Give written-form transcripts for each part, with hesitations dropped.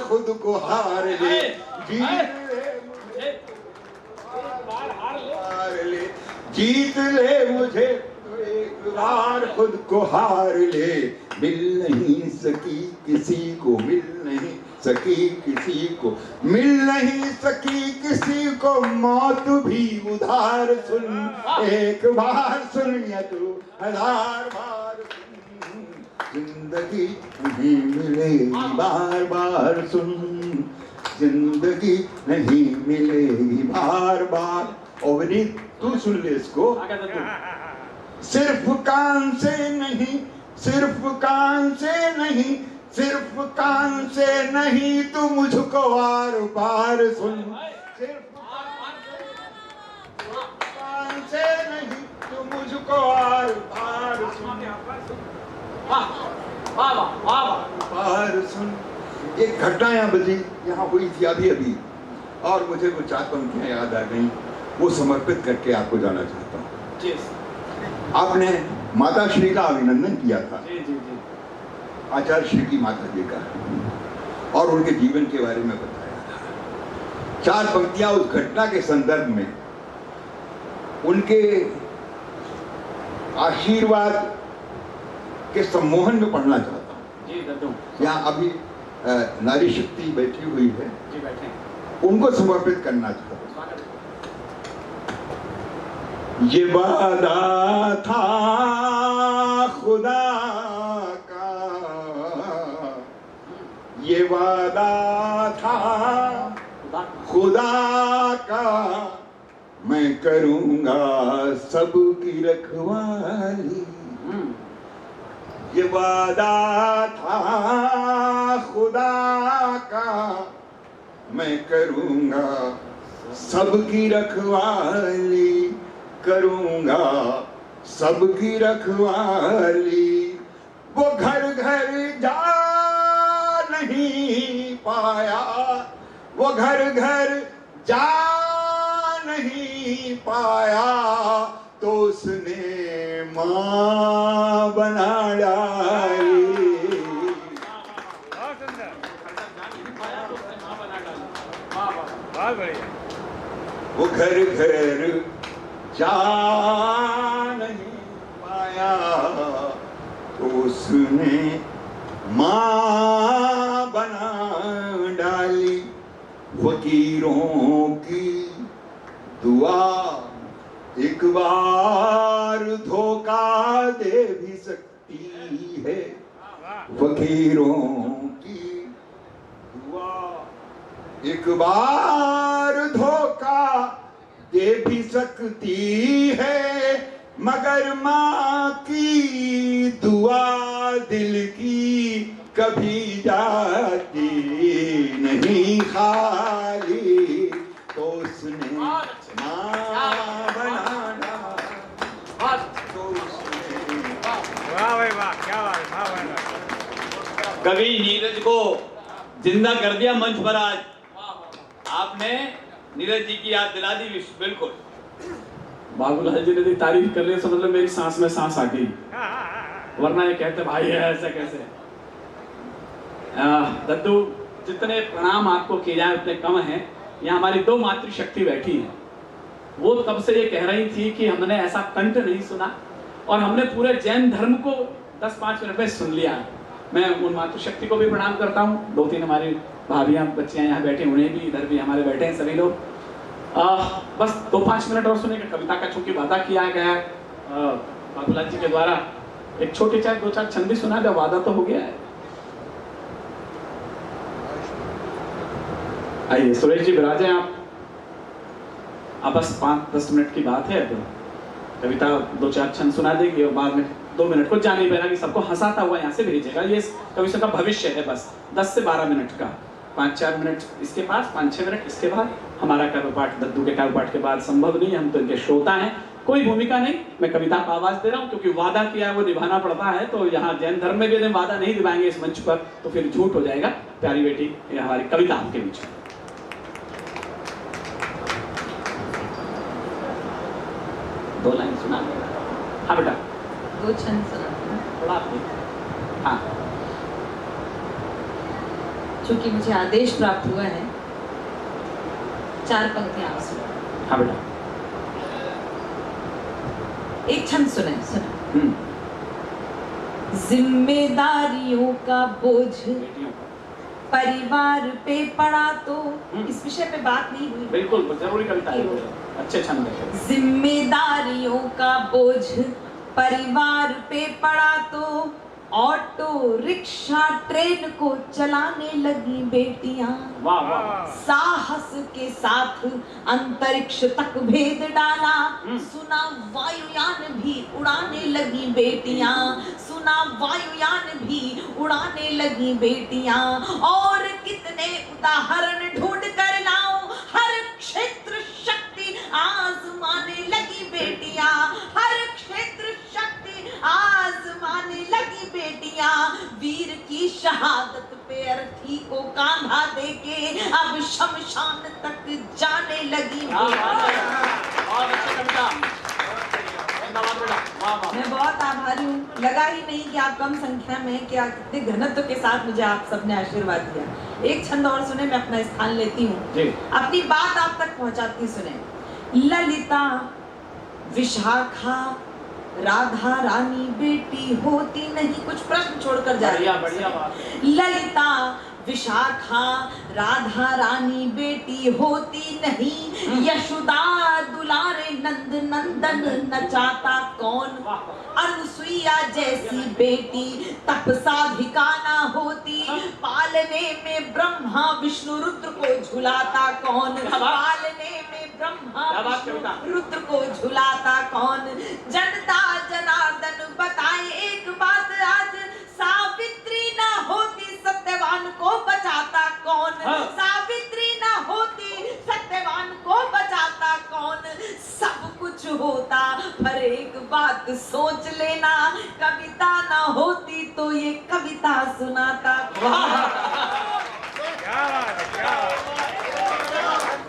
खुद को हार ले, जीत ले मुझे तो एक बार खुद को हार ले। मिल नहीं सकी किसी को, मिल नहीं सकी किसी को, मिल नहीं सकी किसी को मौत भी उधार। सुन एक बार सुन या तू 1000 बार सुन, जिंदगी नहीं मिलेगी बार बार सुन, जिंदगी नहीं मिलेगी बार बार। और तू सुन ले इसको। सिर्फ कान से नहीं, सिर्फ कान से नहीं, सिर्फ कान से नहीं, तू मुझको बार बार सुन। सिर्फ कान से नहीं, तू मुझको बार बार सुन, बार सुन। एक घटना यहाँ बजी, यहाँ हुई थी अभी अभी, और मुझे वो 4 पंक्तियां याद आ गई, वो समर्पित करके आपको जाना चाहता हूँ। आपने माता श्री का अभिनंदन किया था, आचार्य श्री की माता जी का, और उनके जीवन के बारे में बताया था। 4 पंक्तियां उस घटना के संदर्भ में, उनके आशीर्वाद के सम्मोहन में पढ़ना चाहता हूँ। यहाँ अभी नारी शक्ति बैठी हुई है, उनको समर्पित करना चाहता हूँ। ये वादा था खुदा का, ये वादा था खुदा का, मैं करूंगा सबकी रखवाली। ये वादा था खुदा का, मैं करूंगा सबकी रखवाली, करूंगा सबकी रखवाली। वो घर घर जा नहीं पाया, वो घर घर जा नहीं पाया, तो उसने मां बना डाली। वो घर घर जा नहीं पाया, तो उसने मां बना डाली। फकीरों की दुआ एक बार धोखा दे भी सकती है, फकीरों की दुआ एक बार धोखा दे भी सकती है, मगर माँ की दुआ दिल की कभी जाती नहीं खाली, तो उसने माँ बनाना, तो उसने। वाह भाई वाह, क्या बात है। कवि नीरज को जिंदा कर दिया मंच पर आज आपने। नीरज जी की याद दिला दी। बिल्कुल बाबूलाल जी ने दी तारीफ कर ली, तो मतलब मेरी सांस में सांस आ गई, वरना ये कहते भाई है ऐसा कैसे। दद्दू, जितने प्रणाम आपको किए जाए उतने कम हैं। यहाँ हमारी 2 मातृशक्ति बैठी हैं, वो तब से ये कह रही थी कि हमने ऐसा कंठ नहीं सुना, और हमने पूरे जैन धर्म को 10-5 मिनट में सुन लिया। मैं उन मातृशक्ति को भी प्रणाम करता हूँ। 2-3 हमारी भाभियाँ बच्चियाँ यहाँ बैठे, उन्हें भी, इधर भी हमारे बैठे हैं सभी लोग। बस 2-5 मिनट और सुनेगा। कविता का चूंकि वादा किया गया है बाबूलाल जी के द्वारा, एक छोटे चाहे 2-4 छंद भी सुना दे, वादा तो हो गया है। आइए सुरेश जी विराजे आप बस 5-10 मिनट की बात है, तो कविता 2-4 छंद सुना देगी और बाद में 2 मिनट कुछ जाने पैरा कि सबको हंसाता हुआ यहाँ से भेजेगा। ये कवि का भविष्य है। बस 10 से 12 मिनट का, 5-4 मिनट इसके पास, 5-6 मिनट इसके बाद। हमारा काव्य पाठ, दद्दू के काव्य पाठ के बाद संभव नहीं, हम तो इनके श्रोता हैं, कोई भूमिका नहीं। मैं कविता को आवाज दे रहा हूँ क्योंकि वादा किया है वो निभाना पड़ता है। तो यहाँ जैन धर्म में भी यदि वादा नहीं निभाएंगे इस मंच पर तो फिर झूठ हो जाएगा। प्यारी बेटी, ये हमारी कविता आपके बीच में। दो लाइन सुना। हाँ बेटा, 2 छंद सुना। थोड़ा हाँ। चूंकि मुझे आदेश प्राप्त हुआ है, 4 पंक्तियां आप सुनो। हाँ बेटा। एक छंद सुने। जिम्मेदारियों का बोझ बेटियों का परिवार पे पड़ा तो, इस विषय पे बात नहीं हुई। बिल्कुल जरूरी कविता है, अच्छे छंद है। जिम्मेदारियों का बोझ परिवार पे पड़ा तो ऑटो रिक्शा ट्रेन को चलाने लगी बेटियां। वाह वाह। साहस के साथ अंतरिक्ष तक भेद डाला, सुना वायुयान भी उड़ाने लगी बेटियां, सुना वायुयान भी उड़ाने लगी बेटियां। और कितने उदाहरण ढूंढ कर लाऊं, हर क्षेत्र शक्ति आजमाने लगी बेटियां, हर क्षेत्र शक्ति आजमाने लगी बेटियां। वीर की शहादत पे अर्थी को कांधा देके अब शमशान तक जाने लगी बेटियां। मैं बहुत आभारी हूँ। लगा ही नहीं कि आप कम संख्या में, क्या कितने घनत्व के साथ मुझे आप सबने आशीर्वाद दिया। एक छंद और सुने, मैं अपना स्थान लेती हूँ, अपनी बात आप तक पहुँचाती। सुने। ललिता विशाखा राधा रानी बेटी होती नहीं, कुछ प्रश्न छोड़कर जा रही है। बढ़िया बात है। ललिता विशाखा राधा रानी बेटी होती नहीं, यशोदा दुलारे नंद नंदन नचाता कौन। अनुसुईया जैसी बेटी तपसाधिका ना होती, पालने में ब्रह्मा विष्णु रुद्र को झुलाता कौन, पालने में ब्रह्मा विष्णु रुद्र को झुलाता कौन। जनता जनार्दन बताए एक बात आज, सावित्री ना होती सत्यवान को बचाता कौन, सावित्री ना होती सत्यवान को बचाता कौन। सब कुछ होता पर एक बात सोच लेना, कविता ना होती तो ये कविता सुनाता। क्या बात है, क्या बात है।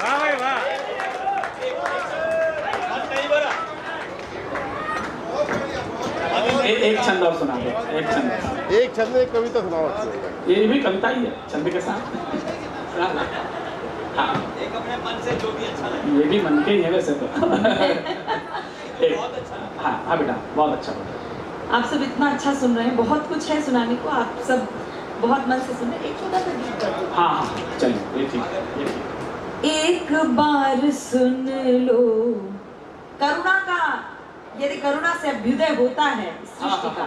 वाह भाई वाह। एक छंद और सुना दो, एक छंद। एक छंद में एक कविता सुनाओ। ये भी कविता ही है छंद के साथ। हाँ, एक अपने मन से जो भी अच्छा लगे। ये भी मन के ही है वैसे तो। बहुत अच्छा। हाँ हाँ बेटा, बहुत अच्छा बेटा। आप सब इतना अच्छा सुन रहे हैं, बहुत कुछ है सुनाने को, आप सब बहुत मन से सुन रहे हैं। एक छोटा सा गीत कर दो। हाँ हाँ चलिए, ये ठीक है, ये ठीक। एक बार सुन लो करुणा का, यदि करुणा से अभ्युदय होता है सृष्टि का,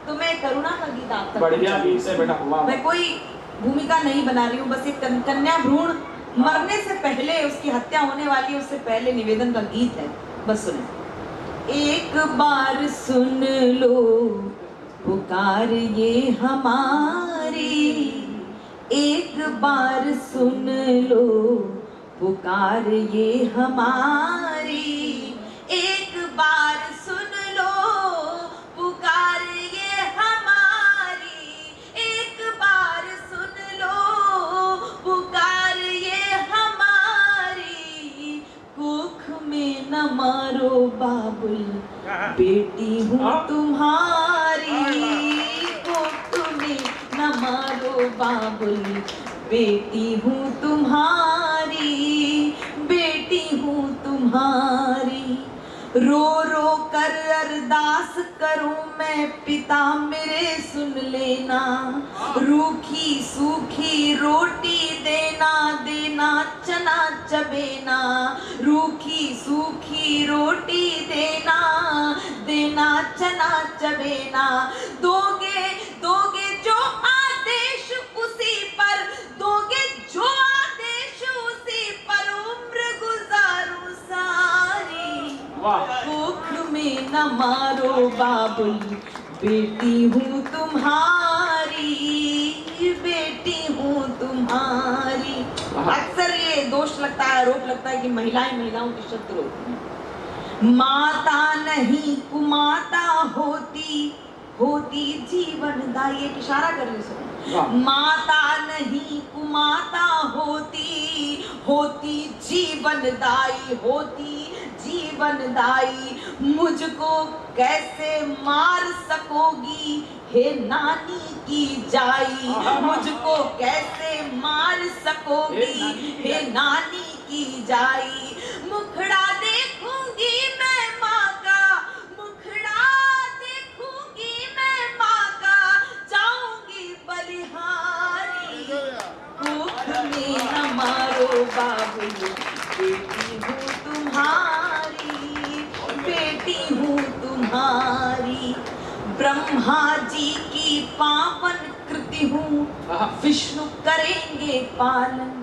तो मैं करुणा का गीत आप तक बढ़िया गीत है बेटा। वाह। मैं कोई भूमिका नहीं बना रही हूँ, बस एक कन्या भ्रूण मरने से पहले, उसकी हत्या होने वाली है उससे पहले निवेदन का गीत है, बस सुने। एक बार सुन लो पुकार ये हमारी, एक बार सुन लो पुकार ये हमारी, एक बार सुन लो पुकार ये हमारी, एक बार सुन लो पुकार ये हमारी। कुख में न मारो बाबुल बेटी हूँ तुम्हारी, कुख में न मारो बाबुल बेटी हूँ तुम्हारी, बेटी हूँ तुम्हारी। रो रो कर अरदास करूं मैं पिता मेरे सुन लेना, रूखी सूखी रोटी देना, देना चना चबेना, रूखी सूखी रोटी देना, देना चना चबेना। दोगे दोगे जो आदेश उसी पर, दोगे जो आदेश उसी पर उम्र गुजारूं सारी। कुख में न मारो बाबुल बेटी हूँ तुम्हारी, बेटी हूँ तुम्हारी। अक्सर ये दोष लगता है, आरोप लगता है कि महिलाएं महिलाओं की शत्रु होती हैं। माता नहीं कुमाता होती, होती जीवन दाई। एक इशारा कर रही सुनो। माता नहीं कुमाता होती, होती जीवन दाई, होती जीवन जीवन दाई, मुझको कैसे मार सकोगी हे नानी की जाई, मुझको कैसे मार सकोगी हे नानी की जाई। मुखड़ा देखूंगी मैं माँ का, मुखड़ा देखूंगी मैं माँ का, जाऊंगी बलिहारी। कोख में न मारो बाबुल, बेटी हूँ तुम्हारी, बेटी हूँ तुम्हारी। ब्रह्मा जी की पावन कृति हूँ, विष्णु करेंगे पालन।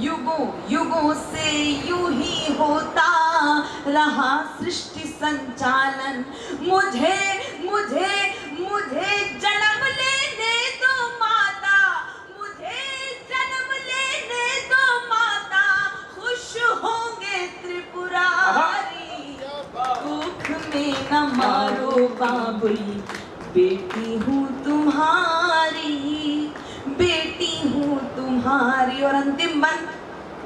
युगों युगों से यूं ही होता रहा सृष्टि संचालन। मुझे मुझे मुझे जन्म लेने दो माता, मुझे जन्म लेने दो माता, खुश होंगे त्रिपुरारी। दुख में न मारो बाबुली, बेटी हूँ तुम्हारी, बेटी हूँ तुम्हारी। और अंतिम बंद,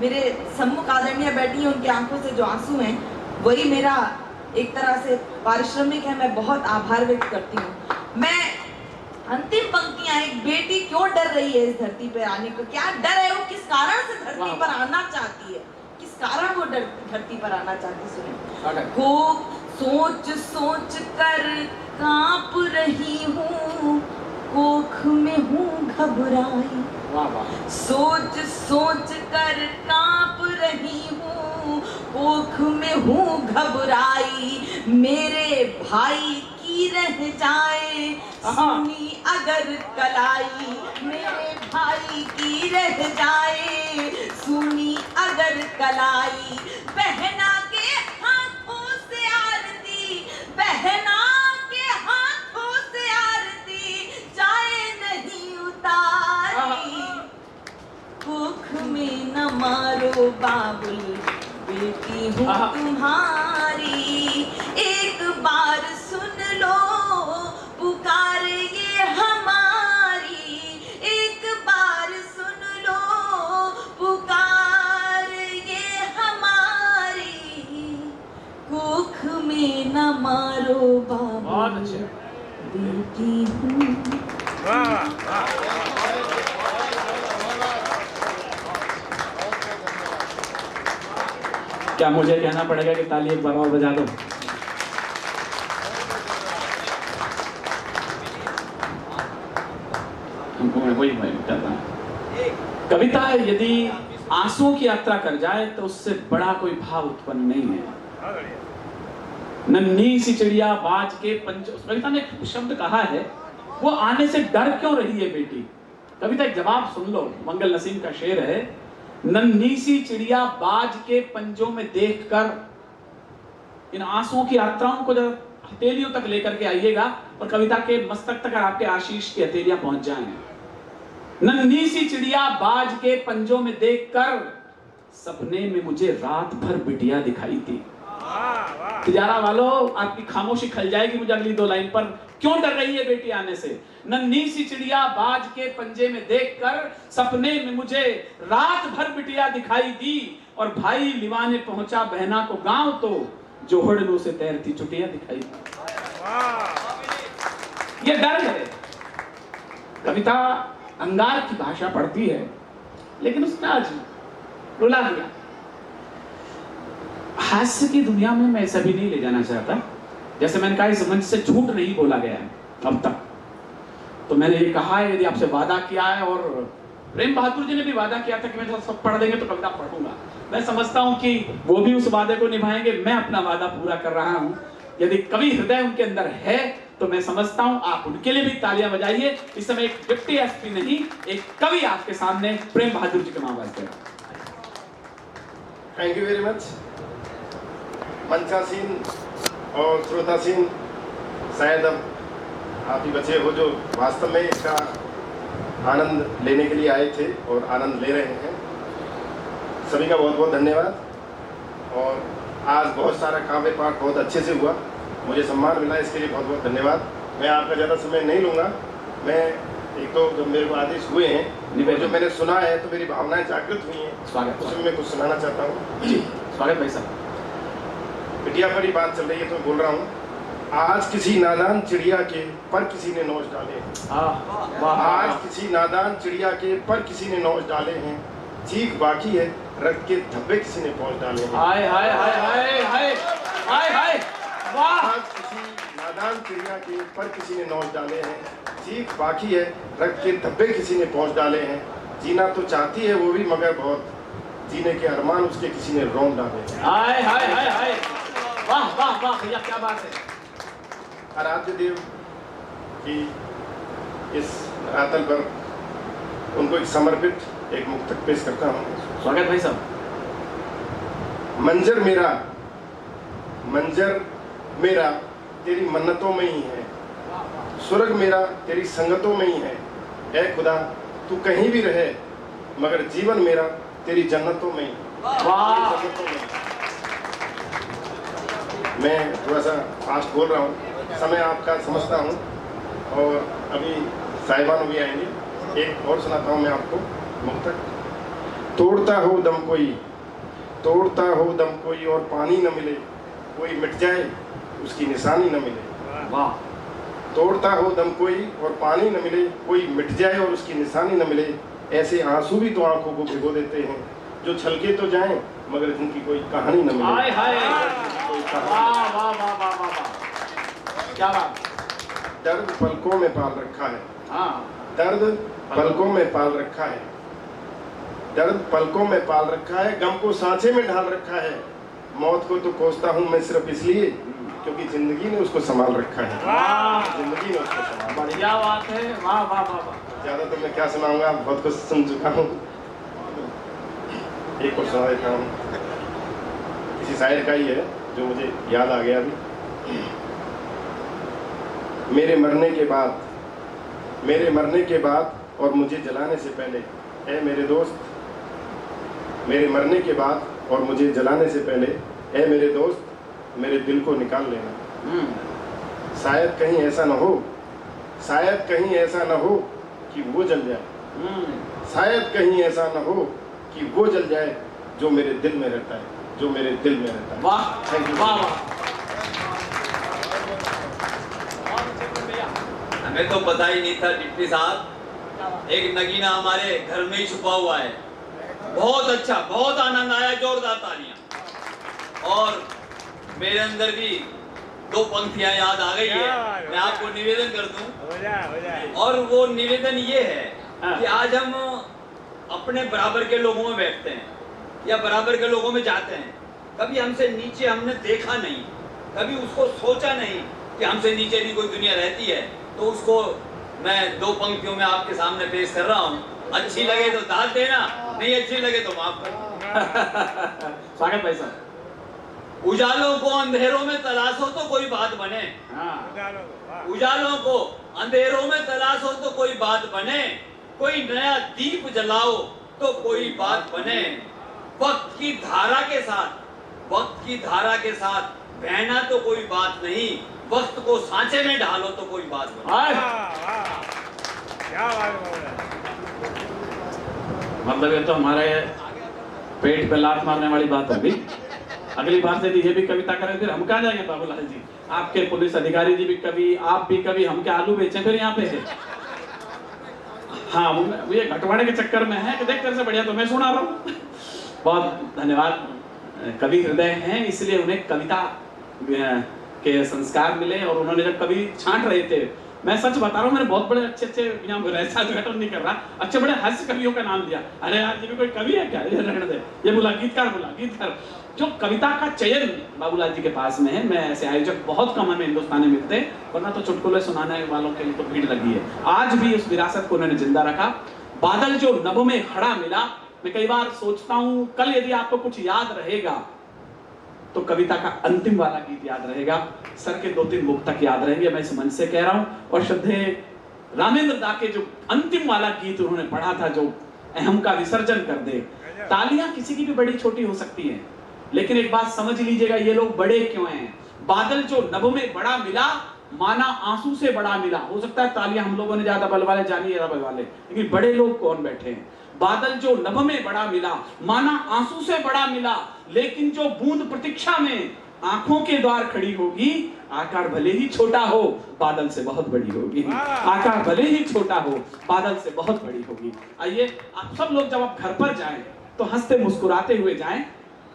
मेरे सम्मुख आदरणीय बैठी है, उनकी आंखों से जो आंसू हैं वही मेरा एक तरह से पारिश्रमिक है। मैं बहुत आभार व्यक्त करती हूँ। मैं अंतिम पंक्तियां, एक बेटी क्यों डर रही है इस धरती पर आने को, क्या डर है, वो किस कारण से धरती पर आना चाहती है, किस कारण वो धरती पर आना चाहती है, सुने। को सोच सोच कर कांप रही हूँ, कोख में हूँ घबराई। सोच सोच कर कांप रही हूँ, कोख में हूँ घबराई। मेरे भाई की रह जाए सुनी अगर कलाई, मेरे भाई की रह जाए सुनी अगर कलाई। बहना के हाथों से आरती, बहना के हाथों से आरती, जाए नहीं उतारी। कोख में न मारो बाबुल, बेटी हूँ तुम्हारी। एक बार सुन लो पुकार ये हमारी, एक बार सुन लो पुकार ये हमारी। कोख में न मारो बाबुल, बेटी हूँ। क्या मुझे कहना पड़ेगा कि ताली एक बार और बजा दो? वही कविता यदि आंसुओं की यात्रा कर जाए तो उससे बड़ा कोई भाव उत्पन्न नहीं है। नन्ही सी चिड़िया बाज के पंच, उस कविता ने एक शब्द कहा है, वो आने से डर क्यों रही है बेटी। कविता एक जवाब सुन लो, मंगल नसीम का शेर है। नन्ही सी चिड़िया बाज के पंजों में देखकर, इन आंसुओं की यात्राओं को जब हथेलियों तक लेकर के आइएगा और कविता के मस्तक तक आपके आशीष की हथेलियां पहुंच जाएं। नन्ही सी चिड़िया बाज के पंजों में देखकर, सपने में मुझे रात भर बिटिया दिखाई थी। तिजारा वालों, आपकी खामोशी खल जाएगी मुझे अगली दो लाइन पर। क्यों डर रही है बेटी आने से? नन्ही सी चिड़िया बाज के पंजे में देखकर, सपने में मुझे रात भर बिटिया दिखाई दी। और भाई लिवाने पहुंचा बहना को गांव, तो जोहड़नों से तैरती चुटिया दिखाई दी। ये डर है। कविता अंगार की भाषा पढ़ती है, लेकिन उसने आज रुला दिया। हास्य की दुनिया में मैं ऐसा भी नहीं ले जाना चाहता। जैसे मैंने कहा, इस मंच से झूठ नहीं बोला गया है अब तक। तो मैंने ये कहा है, यदि आपसे वादा किया है, और प्रेम बहादुर जी ने भी वादा किया था कि मैं सब पढ़ देंगे तो कविता पढ़ूंगा। मैं समझता हूं कि वो भी उस वादे को निभाएंगे, मैं अपना वादा पूरा कर रहा हूं। यदि कवि हृदय उनके अंदर है तो मैं समझता हूं आप उनके लिए भी तालियां बजाइए। इस समय एक डिप्टी एसपी नहीं, एक कवि आपके सामने प्रेम बहादुर जी के मां बाप। Thank you very much. मंचासीन और श्रोतासीन शायद अब आप ही बचे हो जो वास्तव में इसका आनंद लेने के लिए आए थे और आनंद ले रहे हैं। सभी का बहुत बहुत धन्यवाद। और आज बहुत सारा काव्य पाठ बहुत अच्छे से हुआ, मुझे सम्मान मिला, इसके लिए बहुत बहुत धन्यवाद। मैं आपका ज़्यादा समय नहीं लूँगा। मैं एक तो जब मेरे को आदेश हुए हैं, जो मैंने सुना है तो मेरी भावनाएं जागृत हुई हैं। स्वागत। उसमें मैं कुछ सुनाना चाहता हूँ। जी स्वागत भाई साहब। बिटिया पर ही बात चल रही है तो मैं बोल रहा हूँ, आज किसी नादान चिड़िया के पर किसी ने नौच डाले हैं। आज किसी नादान चिड़िया के पर किसी ने नौच डाले हैं, चीख बाकी है रक्त के धब्बे किसी ने पहुंच डाले हैं। हाय हाय हाय हाय हाय हाय हाय वाह। आज किसी नादान चिड़िया के पर किसी ने नौच डाले हैं, चीख बाकी है रक्त के धब्बे किसी ने पहुंच डाले हैं। जीना तो चाहती है वो भी मगर बहुत, जीने के अरमान उसके किसी ने रोम डाले हैं। हाय हाय हाय हाय वाह वाह वाह भैया क्या बात है। आराध्य देव की इस आतल पर उनको एक समर्पित एक मुक्तक पेश करता हूँ। स्वागत भाई साहब। मंजर मेरा तेरी मन्नतों में ही है, स्वर्ग मेरा तेरी संगतों में ही है। ऐ खुदा तू कहीं भी रहे मगर जीवन मेरा तेरी जन्नतों में ही। वाह। मैं थोड़ा सा फास्ट बोल रहा हूँ, समय आपका समझता हूँ और अभी साहिबान भी आएंगे। एक और सुनाता हूँ मैं आपको मुक्तक। तोड़ता हो दम कोई और पानी न मिले, कोई मिट जाए उसकी निशानी न मिले। वाह। तोड़ता हो दम कोई और पानी न मिले, कोई मिट जाए और उसकी निशानी न मिले। ऐसे आंसू भी तो आंखों को भिगो देते हैं, जो छलके तो जाएं मगर जिनकी कोई कहानी न मिले। हाय हाय वाह वाह वाह वाह वाह क्या बात। दर्द पलकों में पाल रखा है। हाँ। दर्द पलकों में पाल रखा है, दर्द पलकों में पाल रखा है, गम को सांचे में ढाल रखा है। मौत को तो कोसता हूँ मैं सिर्फ इसलिए क्योंकि जिंदगी ने उसको संभाल रखा है। जिंदगी ने उसको संभाल। बढ़िया बात है। वाह वाह वाह वाह। ज्यादा तो मैं क्या सुनाऊंगा, बहुत कुछ सुन चुका हूँ। एक और सुना देता हूँ, किसी शायर का ही है जो मुझे याद आ गया अभी। मेरे मरने के बाद और मुझे जलाने से पहले, ऐ मेरे दोस्त, मेरे मरने के बाद और मुझे जलाने से पहले, ऐ मेरे दोस्त मेरे दिल को निकाल लेना। शायद कहीं ऐसा न हो कि वो जल जाए। शायद कहीं ऐसा न हो कि वो जल जाए जो मेरे दिल में रहता है, वाह। Thank you. वाह वाह। हमें तो पता ही नहीं था डिप्टी साहब, एक नगीना हमारे घर में ही छुपा हुआ है। बहुत अच्छा, बहुत आनंद आया, जोरदार तालियां। और मेरे अंदर भी दो पंक्तियां याद आ गई है, मैं आपको निवेदन कर दूं। हो जाए। और वो निवेदन ये है कि आज हम अपने बराबर के लोगों में बैठते हैं या बराबर के लोगों में जाते हैं, कभी हमसे नीचे हमने देखा नहीं, कभी उसको सोचा नहीं कि हमसे नीचे भी कोई दुनिया रहती है। तो उसको मैं दो पंक्तियों में आपके सामने पेश कर रहा हूँ। अच्छी लगे तो दाद देना, नहीं अच्छी लगे तो माफ कर। स्वागत भाई साहब। उजालों को अंधेरों में तलाशो तो कोई बात बने। उजालों को अंधेरों में तलाशो तो कोई बात बने, कोई नया दीप जलाओ तो कोई बात बने। वक्त की धारा के साथ बहना तो कोई बात नहीं, वक्त को सांचे में ढालो तो कोई बात बने। क्या बात है। मतलब ये तो हमारे पेट पे लात मारने वाली बात होगी। अगली बार से ये भी कविता करें फिर हम कहाँ जाएंगे बाबूलाल जी? आपके पुलिस अधिकारी जी भी कभी, आप भी कभी, हम क्या आलू बेचें फिर यहाँ पे है? हाँ वो ये घटवाड़े के चक्कर में है कि देख कर से बढ़िया तो मैं सुना रहा हूँ। बहुत धन्यवाद। कवि हृदय हैं इसलिए उन्हें कविता के संस्कार मिले। और उन्होंने जब कवि छांट रहे थे, मैं सच बता रहा हूँ, मैंने बहुत बड़े अच्छे यहाँ ऐसा उद्घाटन नहीं कर रहा, अच्छे बड़े हास्य कवियों का नाम दिया। अरे यार ये भी कोई कवि है क्या? ये रहने दे, ये बोला गीतकार। जो कविता का चयन बाबूलाल जी के पास में है। मैं ऐसे आयोजक बहुत कम हमें हिंदुस्तान में मिलते हैं, वरना तो चुटकुले सुनाने वालों के लिए तो भीड़ लगी है। आज भी उस विरासत को उन्होंने जिंदा रखा। बादल जो नभ में खड़ा मिला, मैं कई बार सोचता हूँ कल यदि आपको कुछ याद रहेगा तो कविता का अंतिम वाला गीत याद रहेगा, सर के 2-3 मुक्तक याद रहेंगे, मैं इस मंच से कह रहा हूं। और श्रद्धेय रामेंद्र दा के जो अंतिम वाला गीत उन्होंने पढ़ा था, जो अहम का विसर्जन कर दे। तालियां किसी की भी बड़ी छोटी हो सकती हैं, लेकिन एक बात समझ लीजिएगा, ये लोग बड़े क्यों हैं? बादल जो नभ में बड़ा मिला, माना आंसू से बड़ा मिला। हो सकता है तालियां हम लोगों ने ज्यादा बल वाले जानी, ज्यादा बल वाले, लेकिन बड़े लोग कौन बैठे हैं? बादल जो नभ में बड़ा मिला, माना आंसू से बड़ा मिला, लेकिन जो बूंद प्रतीक्षा में आंखों के द्वार खड़ी होगी, आकार भले ही छोटा हो बादल से बहुत बड़ी होगी। आकार भले ही छोटा हो बादल से बहुत बड़ी होगी। आइए आप सब लोग जब आप घर पर जाएं तो हंसते मुस्कुराते हुए जाएं,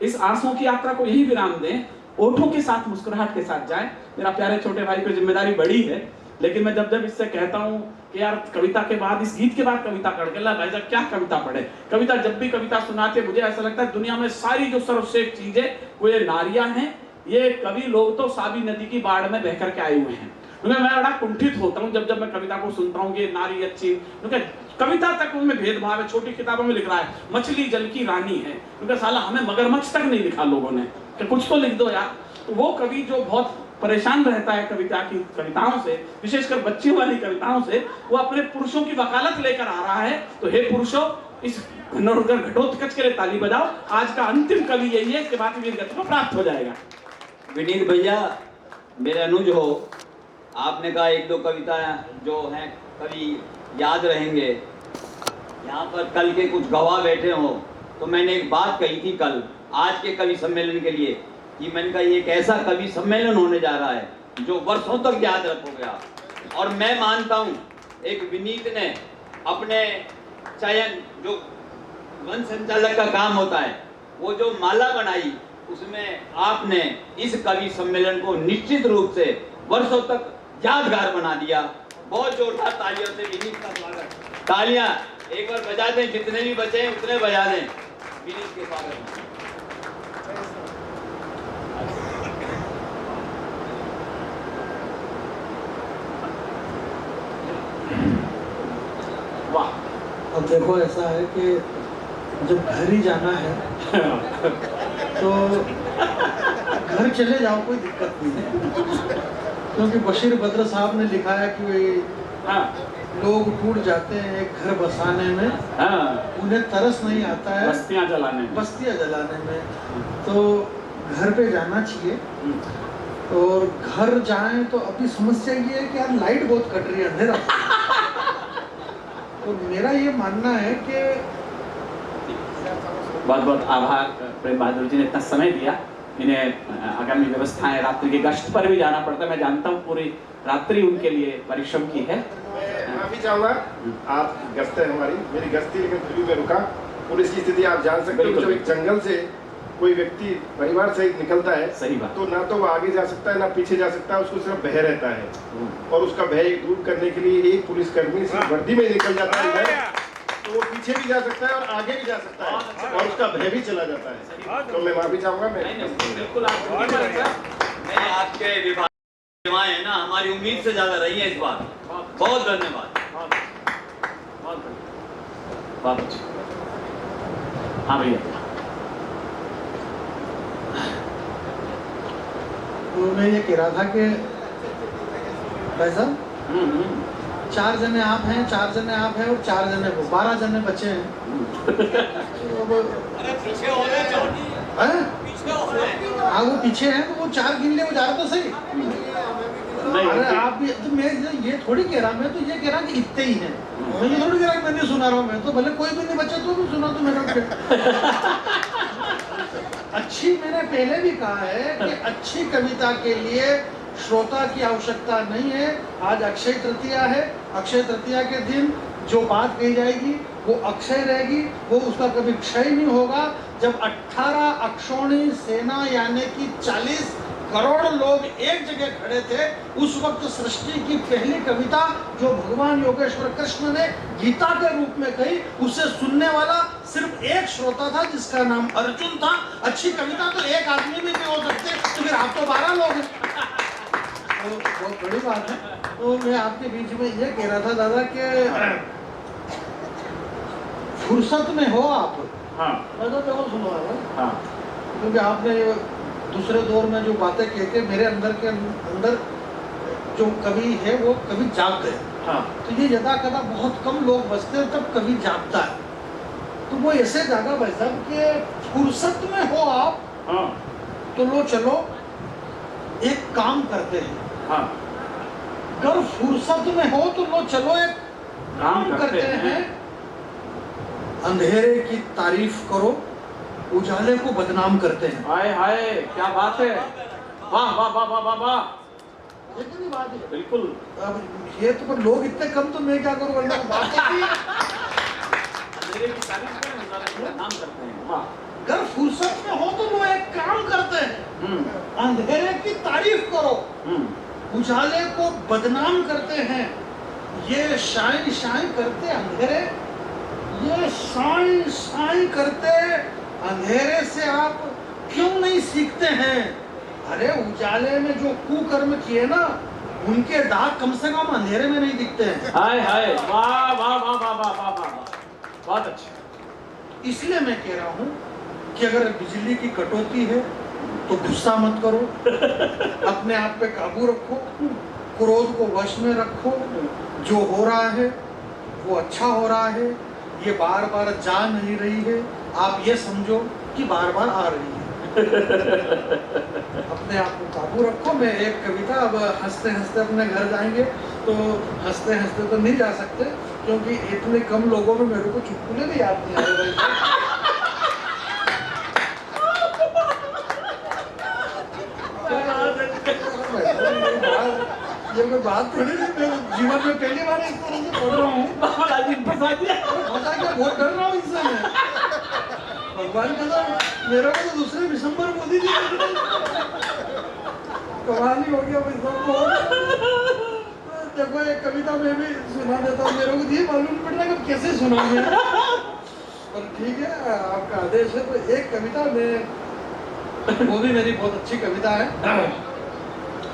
इस आंसुओं की यात्रा को यही विराम दें, ओठों के साथ मुस्कुराहट के साथ जाएं। मेरा प्यारे छोटे भाई को जिम्मेदारी बड़ी है, लेकिन मैं जब जब इससे कहता हूं कि यार कविता के बाद, इस गीत के बाद कविता कर गला भाई साहब क्या कविता पढ़े। कविता जब भी कविता सुनाते मुझे ऐसा लगता है दुनिया में सारी जो सर्वश्रेष्ठ चीजें वो ये नारियां हैं। ये कवि लोग तो साबी नदी की बाढ़ में बह करके आए हुए हैं। क्योंकि मैं बड़ा कुंठित होता हूँ जब जब मैं कविता को सुनता हूँ कि नारी अच्छी, क्योंकि कविता तक उनमें भेदभाव है। छोटी किताबों में लिख रहा है मछली जल की रानी है, क्योंकि साला हमें मगरमच्छ तक नहीं लिखा लोगों ने कि कुछ तो लिख दो यार। तो वो कवि जो बहुत परेशान रहता है कविताओं से, विशेषकर बच्चियों वाली कविताओं से, वो अपने पुरुषों की वकालत लेकर आ रहा है। तो हे पुरुषों, इस घटोत्कच के लिए ताली बजाओ। आज का अंतिम कवि यही है, इसके बाद वीर गति को प्राप्त हो जाएगा। विनीत भैया, मेरे अनुज हो, आपने कहा एक दो कविता जो हैं कवि याद रहेंगे। यहाँ पर कल के कुछ गवाह बैठे हो, तो मैंने एक बात कही थी कल आज के कवि सम्मेलन के लिए कि मैंने कहा ये एक ऐसा कवि सम्मेलन होने जा रहा है जो वर्षों तक याद रखोगे आप। और मैं मानता हूँ एक विनीत ने अपने चयन, जो वन संचालक का काम होता है, वो जो माला बनाई उसमें आपने इस कवि सम्मेलन को निश्चित रूप से वर्षों तक यादगार बना दिया। बहुत जोरदार तालियों से विनीत का स्वागत। तालियां एक बार बजा दें, जितने भी बचे हैं उतने बजा दें विनीत के स्वागत में। अब देखो ऐसा है कि जब घर ही जाना है तो घर चले जाओ, कोई दिक्कत नहीं है। क्योंकि बशीर बद्र साहब ने लिखा है कि लोग टूट जाते हैं एक घर बसाने में, उन्हें तरस नहीं आता है बस्तियां जलाने में। तो घर पे जाना चाहिए। और घर जाएं तो अभी समस्या ये है कि यार लाइट बहुत कट रही है, अंधेरा। तो मेरा ये मानना है कि बहुत बहुत आभार प्रेम बहादुर जी ने इतना समय दिया। इन्हें आगामी व्यवस्थाएं, रात्रि की गश्त पर भी जाना पड़ता है, मैं जानता हूँ पूरी रात्रि उनके लिए परिश्रम की है। मैं माफी चाहूंगा, आप गश्त है हमारी, मेरी गश्त थी, लेकिन फिर भी मैं रुका। पुलिस की स्थिति आप जान सकते हो, जब एक जंगल से कोई व्यक्ति परिवार सहित निकलता है, सही बात, तो ना तो वो आगे जा सकता है ना पीछे जा सकता है, उसको सिर्फ भय रहता है। और उसका भय दूर करने के लिए एक पुलिसकर्मी सिर्फ वर्दी में निकल जाता है, तो वो पीछे भी जा सकता है और आगे भी जा सकता है और उसका भय भी चला जाता है। तो मैं माफी चाहूंगा। बिल्कुल मैं आपके विभाग सेवाएं है ना, हमारी उम्मीद से ज्यादा रही है इस बार। बहुत धन्यवाद। बहुत अच्छा। हाँ भैया, तो मैं ये कह रहा था कि भाई साहब 4 जने आप हैं, 4 जने आप हैं और 4 जने वो, 12 जने बचे हैं। तो पीछे हो रहे हाँ, वो पीछे हैं तो वो 4 गिन ले, वो जा रहा तो सही। अरे आप भी तो, मैं ये थोड़ी कह रहा, मैं तो ये कह रहा कि इतने ही हैं। मैं ये थोड़ी कह रहा कि मैं नहीं सुना रहा हूँ, मैं तो भले कोई भी नहीं बचा तो भी सुना तो मेरा। अच्छी, मैंने पहले भी कहा है कि अच्छी कविता के लिए श्रोता की आवश्यकता नहीं है। आज अक्षय तृतीया है, अक्षय तृतीया के दिन जो बात कही जाएगी वो अक्षय रहेगी, वो उसका कभी क्षय नहीं होगा। जब 18 अक्षौणी सेना यानी कि 40 करोड़ लोग एक जगह खड़े थे, उस वक्त सृष्टि की पहली कविता जो भगवान योगेश्वर कृष्ण ने गीता के रूप में कही, उसे सुनने वाला सिर्फ एक श्रोता था जिसका नाम अर्जुन था। अच्छी कविता तो एक आदमी भी नहीं हो सकते, तो फिर आप तो 12 लोग हैं। तो बहुत बड़ी बात है। तो मैं आपके बीच में ये कह रहा था दादा कि फुर्सत में हो आप। हाँ, मैं तो देखो सुनो हाँ, क्योंकि आपने दूसरे दौर में जो बातें कह के मेरे अंदर के अंदर जो कवि है वो कवि जाग गए। हाँ, तो ये यदा कदा बहुत कम लोग बचते हैं तब कवि जागता है। तो वो ऐसे जागा भाई साहब कि फुर्सत में हो आप, हाँ, तो लो चलो एक काम करते हैं। हाँ, अगर फुर्सत में हो तो लो चलो एक काम करते हैं। अंधेरे की तारीफ करो, उजाले को बदनाम करते हैं। हाय हाय क्या बात है। वाह वाह वाह वाह वाह वाह, ये कितनी बात है। बिल्कुल। अब ये तो पर लोग इतने कम, तो मैं क्या करूं, वरना बात होती है। मेरे की तारीफ करें, ज़्यादा नाम करते हैं। वाह। अगर फुर्सत में हो तो वो एक काम करते हैं, अंधेरे की तारीफ करो, उजाले को बदनाम करते हैं। ये शाइन शाइन करते अंधेरे, ये शाइन शाइन करते अंधेरे से आप क्यों नहीं सीखते हैं? अरे उजाले में जो कुकर्म किए ना, उनके दाग कम से कम अंधेरे में नहीं दिखते हैं। हाय हाय, वाह वाह वाह वाह वाह वाह वाह, बहुत अच्छा। इसलिए मैं कह रहा हूँ कि अगर बिजली की कटौती है तो गुस्सा मत करो, अपने आप पे काबू रखो, क्रोध को वश में रखो। जो हो रहा है वो अच्छा हो रहा है, ये बार बार जा नहीं रही है, आप ये समझो कि बार बार आ रही है। अपने आप को काबू रखो। मैं एक कविता, अब हंसते हंसते अपने घर जाएंगे तो हंसते हंसते तो नहीं जा सकते, क्योंकि इतने कम लोगों में मेरे को चुटकुले भी याद नहीं आ रहे। ये कोई बात थोड़ी नहीं, मैं जीवन में पहली बार इस तरह से पढ़ रहा हूँ। फंसा क्या, बहुत डर रहा हूँ इससे मैं। भगवान का मेरा को तो दूसरे दिसंबर मोदी जी कमाल ही हो गया भाई सबको। देखो एक कविता मैं भी सुना देता हूँ, मेरे को ये मालूम पड़ रहा है कि कैसे सुनाऊंगा, पर ठीक है आपका आदेश है। तो एक कविता में, वो भी मेरी बहुत अच्छी कविता है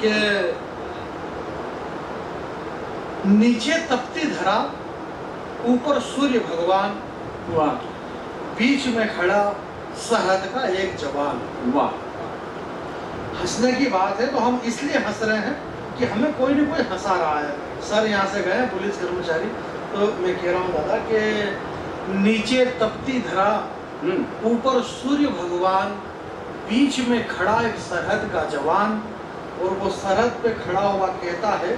कि नीचे तपती धरा, ऊपर सूर्य भगवान, वाह बीच में खड़ा सरहद का एक जवान। वाह। हंसने की बात है तो हम इसलिए हंस रहे हैं कि हमें कोई न कोई हंसा रहा है। सर यहाँ से गए पुलिस कर्मचारी, तो मैं कह रहा हूँ दादा कि नीचे तपती धरा, ऊपर सूर्य भगवान, बीच में खड़ा एक सरहद का जवान, और वो सरहद पे खड़ा हुआ कहता है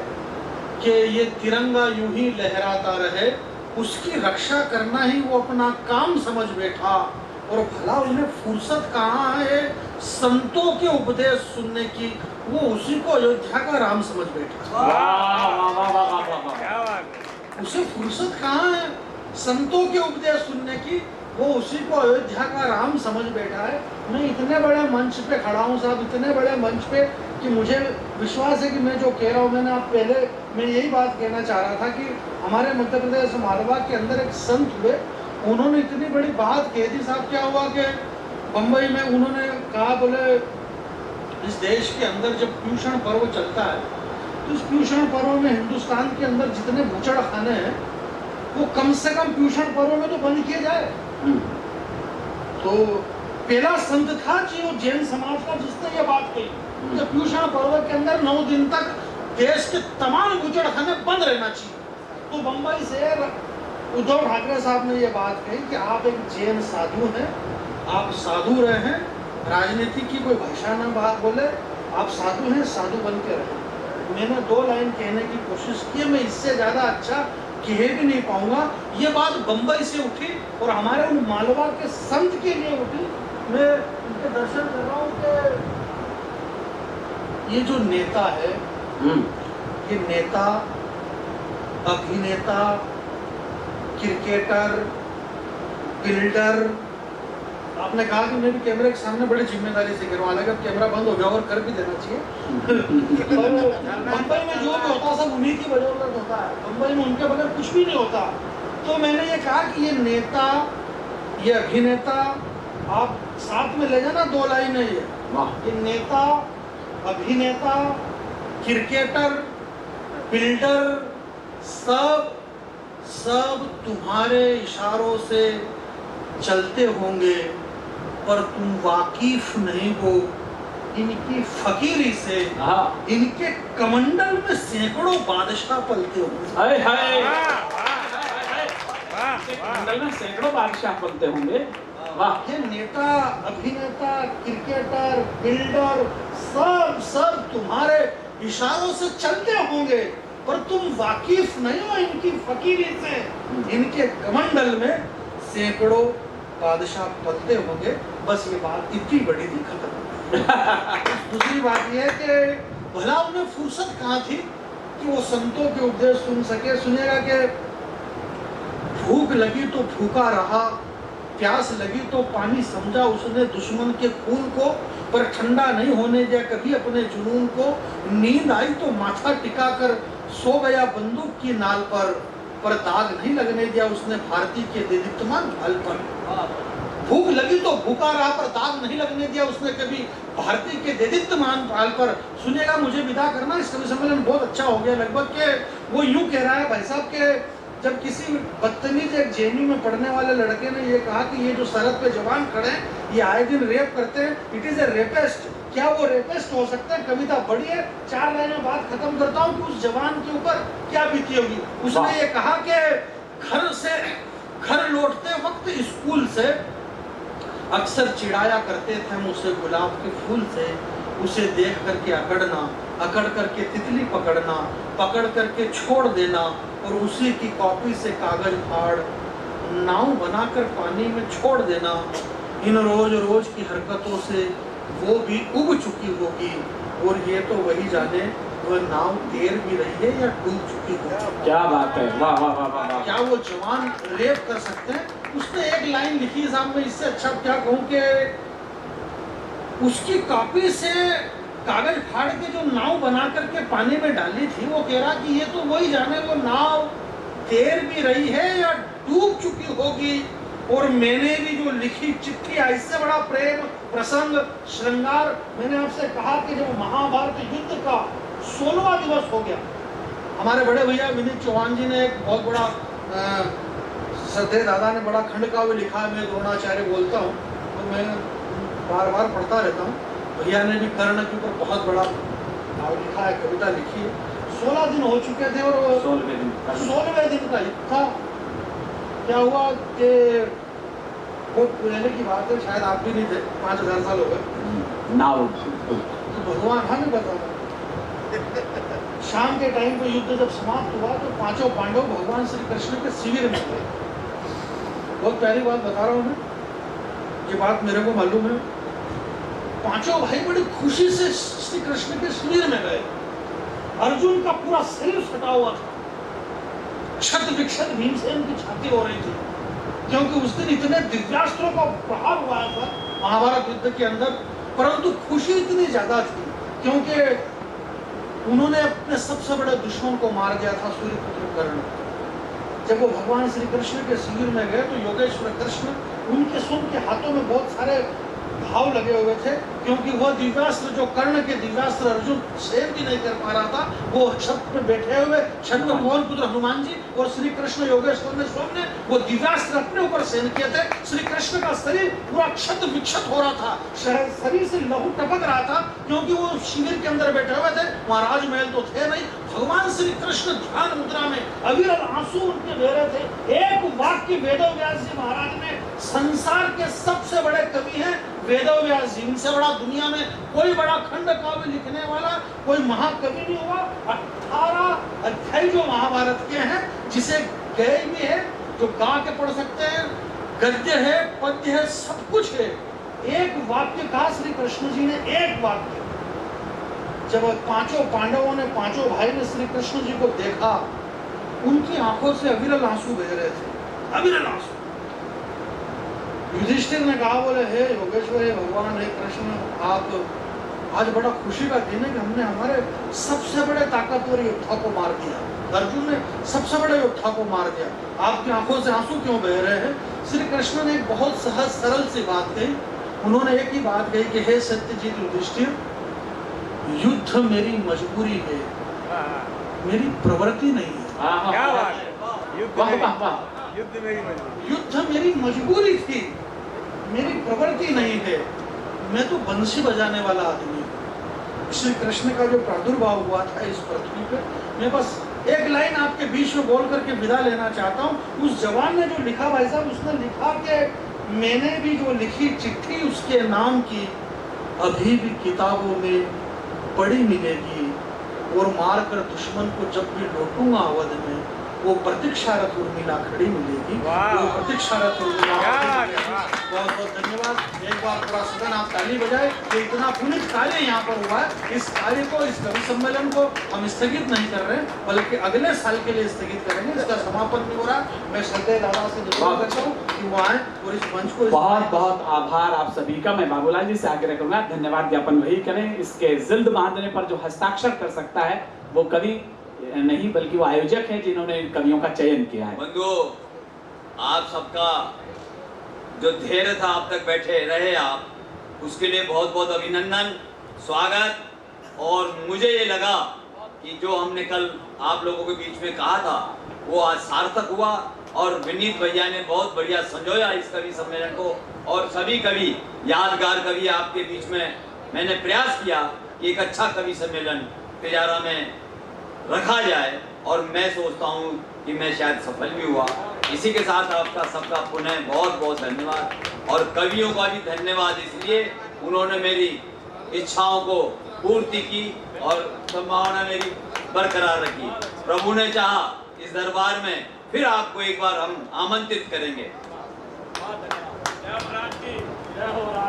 कि ये तिरंगा यूं ही लहराता रहे, उसकी रक्षा करना ही वो अपना काम समझ बैठा। और भला उन्हें फुर्सत कहाँ है संतों के उपदेश सुनने की, वो उसी को अयोध्या का राम समझ बैठा। क्या बात है। उसे फुर्सत कहाँ है संतों के उपदेश सुनने की, वो उसी को अयोध्या का राम समझ बैठा है। मैं इतने बड़े मंच पे खड़ा हूँ साहब, इतने बड़े मंच पे, कि मुझे विश्वास है कि मैं जो कह रहा हूँ, मैंने आप पहले मैं यही बात कहना चाह रहा था कि हमारे मध्य प्रदेश मालवा के अंदर एक संत हुए, उन्होंने इतनी बड़ी बात कह दी साहब। क्या हुआ कि बम्बई में उन्होंने कहा, बोले इस देश के अंदर जब प्यूषण पर्व चलता है तो इस प्यूषण पर्व में हिंदुस्तान के अंदर जितने बूचड़ खाने हैं वो कम से कम प्यूषण पर्व में तो बंद किए जाए। तो पहला संत था कि वो जैन समाज का, जिसने ये बात कही कि प्यूषण पर्व के अंदर 9 दिन तक देश के तमाम बूचड़ खाने बंद रहना चाहिए। तो बम्बई से उद्धव ठाकरे साहब ने ये बात कही कि आप एक जैन साधु हैं, आप साधु रहे हैं, राजनीति की कोई भाषा ना बात बोले, आप साधु हैं, साधु बन के रहे। मैंने 2 लाइन कहने की कोशिश की, मैं इससे ज्यादा अच्छा कह भी नहीं पाऊंगा। ये बात बम्बई से उठी और हमारे उन मालवा के संत के लिए उठी। मैं उनके दर्शन कर रहा हूँ कि ये जो नेता है, ये नेता, अभिनेता, क्रिकेटर, बिल्डर, आपने कहा कि मैं भी कैमरे के सामने बड़ी जिम्मेदारी से करवा लेगा, कैमरा बंद हो गया और कर भी देना चाहिए। मुंबई में जो भी होता सब उन्हीं की बदौलत होता है, मुंबई में उनके बगैर कुछ भी नहीं होता। तो मैंने ये कहा कि ये नेता, ये अभिनेता, आप साथ में ले जाना 2 लाइन है ये नेता, अभिनेता, क्रिकेटर, बिल्डर, सब तुम्हारे इशारों से चलते होंगे, पर तुम वाकिफ नहीं हो इनकी फकीरी से। इनके कमंडल में सैकड़ों बादशाह पलते होंगे। हाय हाय, कमंडल में सैकड़ों बादशाह पलते होंगे। वाह। ये नेता, अभिनेता, क्रिकेटर, बिल्डर, सब तुम्हारे इशारों से चलते होंगे, पर तुम वाकिफ नहीं हो इनकी फकीरी से। इनके कमंडल में सैकड़ों बादशाह पलते होंगे। बस ये बात इतनी बड़ी थी, खत्म। दूसरी बात यह है कि भला उन्हें फुर्सत कहाँ थी कि वो संतों के उपदेश सुन सके। सुनिएगा कि भूख लगी तो भूखा रहा, प्यास लगी तो पानी समझा उसने दुश्मन के खून को, पर ठंडा नहीं होने दिया कभी अपने जुनून को। नींद आई तो माथा टिका कर सो गया बंदूक की नाल पर दाग नहीं लगने दिया उसने भारती के देदीप्यमान ढाल पर। भूख लगी तो भूखा रहा, पर दाग नहीं लगने दिया उसने कभी भारती के देदीप्यमान ढाल पर। सुनिएगा, मुझे विदा करना, इस कवि सम्मेलन बहुत अच्छा हो गया लगभग के। वो यूं कह रहा है भाई साहब के जब किसी बदतमीज एक जेएनयू में पढ़ने वाले लड़के ने ये कहा कि ये जो सरहद पे जवान खड़े हैं ये आए दिन रेप करते हैं, इट इज ए रेपेस्ट। क्या वो रेपेस्ट हो सकते हैं? कविता बड़ी है, 4 लाइनें बात खत्म करता हूँ कि उस जवान के ऊपर क्या बीती होगी। उसने ये कहा कि घर लौटते वक्त स्कूल से अक्सर चिढ़ाया करते थे हम उसे गुलाब के फूल से। उसे देख करके अकड़ना, अकड़ करके तितली पकड़ना, पकड़ करके छोड़ देना और उसी की कॉपी से कागज फाड़ नाव बनाकर पानी में छोड़ देना। इन रोज रोज की हरकतों से वो भी उब चुकी होगी और ये तो वही जाने वह नाव तैर भी रही है या डूब चुकी होगी। क्या बात है, वाह वाह वाह वाह। क्या वो जवान रेप कर सकते हैं? उसने एक लाइन लिखी साहब, मैं इससे अच्छा क्या कहूँ कि उसकी कॉपी से कागज फाड़ के जो नाव बना करके पानी में डाली थी, वो कह रहा कि ये तो वही जाने वो नाव तैर भी रही है या डूब चुकी होगी। और मैंने भी जो लिखी चिट्ठी, इससे बड़ा प्रेम प्रसंग श्रृंगार। मैंने आपसे कहा कि जब महाभारत युद्ध का 16वां दिवस हो गया, हमारे बड़े भैया विनीत चौहान जी ने एक बहुत बड़ा श्रद्धेय दादा ने बड़ा खंड काव्य लिखा है, मैं द्रोणाचार्य बोलता हूँ, तो मैं बार बार पढ़ता रहता हूँ। भैया ने भी कर्ण के ऊपर बहुत बड़ा लिखा है, कविता लिखी है। 16 दिन हो चुके थे और 16वें दिन का युद्ध था। क्या हुआ कि वो पहले की बात है, शायद आप भी नहीं थे, 5000 साल हो गए नाव तो भगवान हमें बता। शाम के टाइम पे युद्ध जब समाप्त हुआ तो 5 पांडव भगवान श्री कृष्ण के शिविर में गए। बहुत प्यारी बात बता रहा हूँ मैं, ये बात मेरे को मालूम है। 5 भाई बड़ी खुशी से श्री कृष्ण के शिविर में गए। अर्जुन का पूरा शरीर फटा हुआ था, क्षत विक्षत भीमसेन की छाती हो रही थी, क्योंकि उस दिन इतने दिव्यास्त्रों का प्रहार हुआ था महाभारत युद्ध के अंदर। परंतु खुशी इतनी ज्यादा थी क्योंकि उन्होंने अपने सबसे बड़े दुश्मन को मार दिया था, सूर्यपुत्र कर्ण। जब वो भगवान श्री कृष्ण के शिविर में गए तो योगेश्वर कृष्ण उनके सुन के हाथों में बहुत सारे घाव लगे हुए थे, क्योंकि वह दिव्यास्त्र जो कर्ण के दिव्यास्त्र अर्जुन सेव भी नहीं कर पा रहा था, वो छत पे बैठे हुए छत पर पवन पुत्र हनुमान जी और श्री कृष्ण योगेश्वर ने स्वयं ने वो दिव्यास्त्र अपने ऊपर सेन किए थे। श्री कृष्ण का शरीर पूरा क्षत विक्षत हो रहा था, शरीर से लहू टपक रहा था, क्योंकि वो शिविर के अंदर बैठे हुए थे, वहां राजमहल तो थे नहीं। भगवान श्री कृष्ण ध्यान मुद्रा में, अविरल आंसू उनके बह रहे थे। एक वाक्य वेदव्यास जी महाराज ने, संसार के सबसे बड़े कवि हैं वेदव्यास जी, इनसे बड़ा दुनिया में कोई बड़ा खंड काव्य लिखने वाला कोई महाकवि नहीं हुआ। 18 अध्याय जो महाभारत के हैं, जिसे गए भी है, जो गा के पढ़ सकते हैं, गद्य है, पद्य है, सब कुछ है। एक वाक्य कहा श्री कृष्ण जी ने, एक वाक्य। जब 5 पांडवों ने, 5 भाई ने श्री कृष्ण जी को देखा, उनकी आंखों से अविरल आंसू बह रहे थे, अविरल आंसू। युधिष्ठिर ने कहा, बोले हे योगेश्वर, हे भगवान, हे कृष्ण, आप आज बड़ा खुशी का दिन है कि हमने हमारे सबसे बड़े ताकतवर योद्धा को मार दिया। अर्जुन ने सबसे बड़े योद्धा को मार दिया, आपकी आंखों से आंसू क्यों बह रहे हैं? श्री कृष्ण ने एक बहुत सहज सरल सी बात कही। उन्होंने एक ही बात कही कि हे सत्यजीत युधिष्ठिर, युद्ध मेरी मजबूरी है, मेरी प्रवृत्ति नहीं है। क्या बात है, युद्ध मेरी मजबूरी, युद्ध मेरी मजबूरी थी, मेरी प्रवृत्ति नहीं है। मैं तो बंसी बजाने वाला आदमी हूँ। श्री कृष्ण का जो प्रादुर्भाव हुआ था इस पृथ्वी पे, मैं बस एक लाइन आपके बीच में बोल करके विदा लेना चाहता हूँ। उस जवान ने जो लिखा, भाई साहब, उसने लिखा कि मैंने भी जो लिखी चिट्ठी उसके नाम की, अभी भी किताबों में पढ़ी मिलेगी, और मार कर दुश्मन को जब भी लौटूंगा अवध में, वो प्रतीक्षारत उर्मिला खड़ी मिलेगी, वाह। वो प्रतीक्षारत उर्मिला क्या खड़ी बात है, मिलेगी। वाह। बहुत बहुत धन्यवाद। एक बार पूरा सदन आप ताली बजाए कि इतना पुनीत कार्य यहाँ पर हुआ है। इस कार्य को, इस कवि सम्मेलन को हम स्थगित नहीं कर रहे, बल्कि अगले साल के लिए स्थगित करेंगे। इसका समापन नहीं हो रहा। मैं श्रद्धेय दादा से निवेदन करता हूँ कि वो आए और इस मंच को बहुत बहुत आभार आप सभी का। मैं बाबूलाल जी से आग्रह करूंगा धन्यवाद ज्ञापन वही करें। इसके जिल्द बांधने पर जो हस्ताक्षर कर सकता है वो कवि नहीं बल्कि वो आयोजक है जिन्होंने इन कवियों का चयन किया है। बंधुओं, आप सबका जो धैर्य था आप तक बैठे रहे आप, उसके लिए बहुत बहुत अभिनंदन, स्वागत। और मुझे ये लगा कि जो हमने कल आप लोगों के बीच में कहा था वो आज सार्थक हुआ और विनीत भैया ने बहुत बढ़िया संजोया इस कवि सम्मेलन को। और सभी कवि, यादगार कवि आपके बीच में मैंने प्रयास किया कि एक अच्छा कवि सम्मेलन तिजारा में रखा जाए और मैं सोचता हूँ कि मैं शायद सफल भी हुआ। इसी के साथ आपका सबका पुनः बहुत बहुत धन्यवाद। और कवियों का भी धन्यवाद, इसलिए उन्होंने मेरी इच्छाओं को पूर्ति की और संभावना मेरी बरकरार रखी। प्रभु ने चाहा इस दरबार में फिर आपको एक बार हम आमंत्रित करेंगे। जय हो राम जी, जय हो राम।